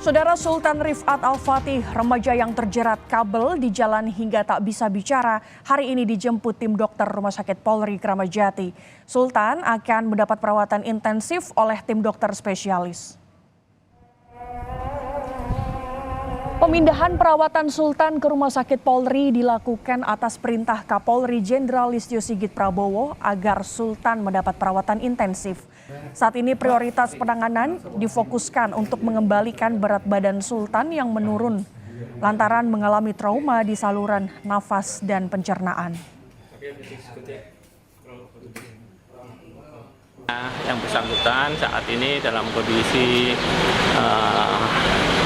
Saudara Sultan Rifat Al-Fatih, remaja yang terjerat kabel di jalan hingga tak bisa bicara, hari ini dijemput tim dokter Rumah Sakit Polri Kramat Jati. Sultan akan mendapat perawatan intensif oleh tim dokter spesialis. Pemindahan perawatan Sultan ke Rumah Sakit Polri dilakukan atas perintah Kapolri Jenderal Listio Sigit Prabowo agar Sultan mendapat perawatan intensif. Saat ini prioritas penanganan difokuskan untuk mengembalikan berat badan Sultan yang menurun lantaran mengalami trauma di saluran nafas dan pencernaan. Yang bersangkutan saat ini dalam kondisi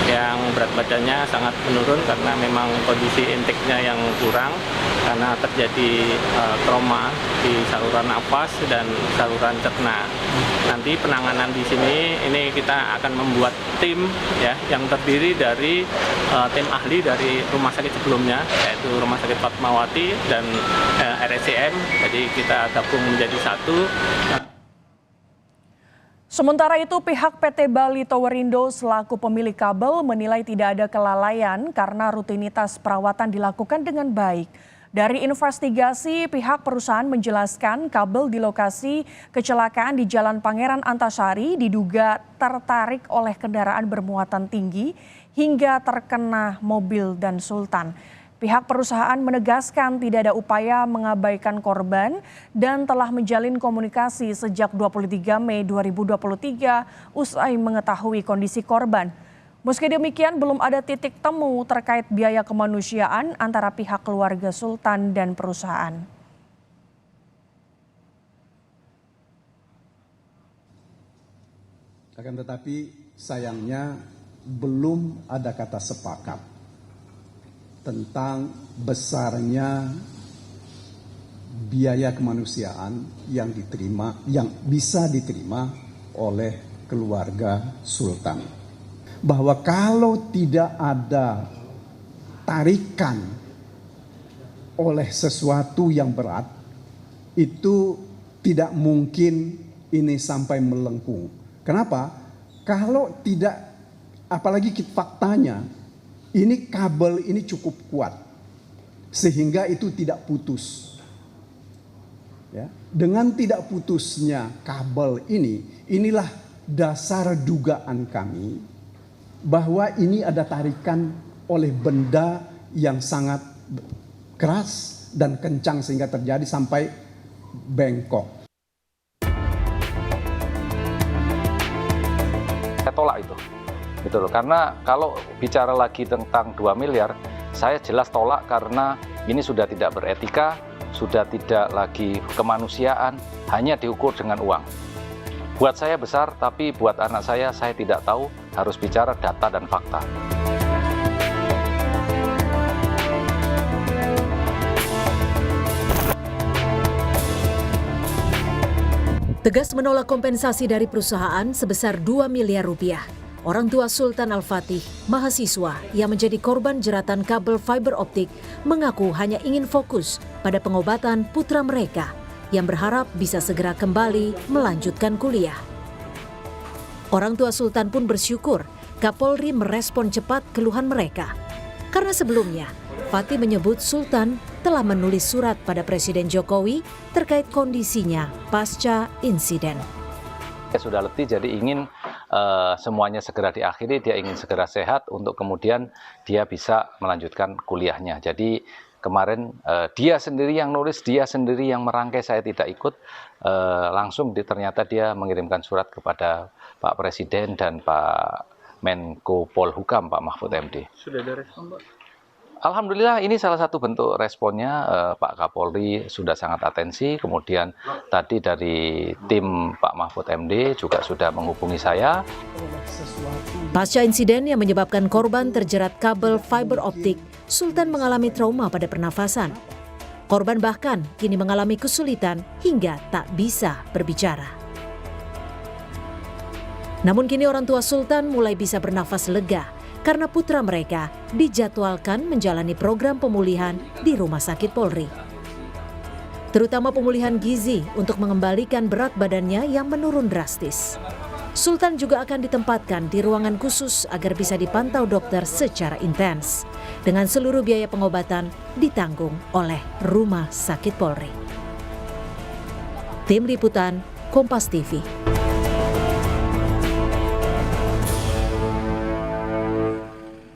yang berat badannya sangat menurun karena memang kondisi intake-nya yang kurang karena terjadi trauma di saluran nafas dan saluran cerna. Nanti penanganan di sini ini kita akan membuat tim ya yang terdiri dari tim ahli dari rumah sakit sebelumnya yaitu Rumah Sakit Fatmawati dan RSCM. Jadi kita gabung menjadi satu. Sementara itu pihak PT Bali Towerindo selaku pemilik kabel menilai tidak ada kelalaian karena rutinitas perawatan dilakukan dengan baik. Dari investigasi, pihak perusahaan menjelaskan kabel di lokasi kecelakaan di Jalan Pangeran Antasari diduga tertarik oleh kendaraan bermuatan tinggi hingga terkena mobil dan Sultan. Pihak perusahaan menegaskan tidak ada upaya mengabaikan korban dan telah menjalin komunikasi sejak 23 Mei 2023 usai mengetahui kondisi korban. Meski demikian, belum ada titik temu terkait biaya kemanusiaan antara pihak keluarga Sultan dan perusahaan. Akan tetapi sayangnya belum ada kata sepakat tentang besarnya biaya kemanusiaan yang bisa diterima oleh keluarga Sultan. Bahwa kalau tidak ada tarikan oleh sesuatu yang berat, itu tidak mungkin ini sampai melengkung. Kenapa? Kalau tidak, apalagi faktanya, ini kabel ini cukup kuat sehingga itu tidak putus. Ya, dengan tidak putusnya kabel ini, inilah dasar dugaan kami bahwa ini ada tarikan oleh benda yang sangat keras dan kencang sehingga terjadi sampai bengkok. Saya tolak itu. Gitu loh. Karena kalau bicara lagi tentang 2 miliar, saya jelas tolak karena ini sudah tidak beretika, sudah tidak lagi kemanusiaan, hanya diukur dengan uang. Buat saya besar, tapi buat anak saya tidak tahu, harus bicara data dan fakta. Tegas menolak kompensasi dari perusahaan sebesar 2 miliar rupiah. Orang tua Sultan Al-Fatih, mahasiswa yang menjadi korban jeratan kabel fiber optik, mengaku hanya ingin fokus pada pengobatan putra mereka yang berharap bisa segera kembali melanjutkan kuliah. Orang tua Sultan pun bersyukur Kapolri merespon cepat keluhan mereka. Karena sebelumnya, Fatih menyebut Sultan telah menulis surat pada Presiden Jokowi terkait kondisinya pasca insiden. Dia sudah letih jadi ingin semuanya segera diakhiri, dia ingin segera sehat untuk kemudian dia bisa melanjutkan kuliahnya. Jadi kemarin dia sendiri yang nulis, dia sendiri yang merangkai, saya tidak ikut. Langsung ternyata dia mengirimkan surat kepada Pak Presiden dan Pak Menko Polhukam, Pak Mahfud MD. Sudah ada respon, Pak? Alhamdulillah ini salah satu bentuk responnya. Pak Kapolri sudah sangat atensi, kemudian tadi dari tim Pak Mahfud MD juga sudah menghubungi saya. Pasca insiden yang menyebabkan korban terjerat kabel fiber optik, Sultan mengalami trauma pada pernafasan. Korban bahkan kini mengalami kesulitan hingga tak bisa berbicara. Namun kini orang tua Sultan mulai bisa bernafas lega karena putra mereka dijadwalkan menjalani program pemulihan di Rumah Sakit Polri. Terutama pemulihan gizi untuk mengembalikan berat badannya yang menurun drastis. Sultan juga akan ditempatkan di ruangan khusus agar bisa dipantau dokter secara intens. Dengan seluruh biaya pengobatan ditanggung oleh Rumah Sakit Polri. Tim Liputan, Kompas TV.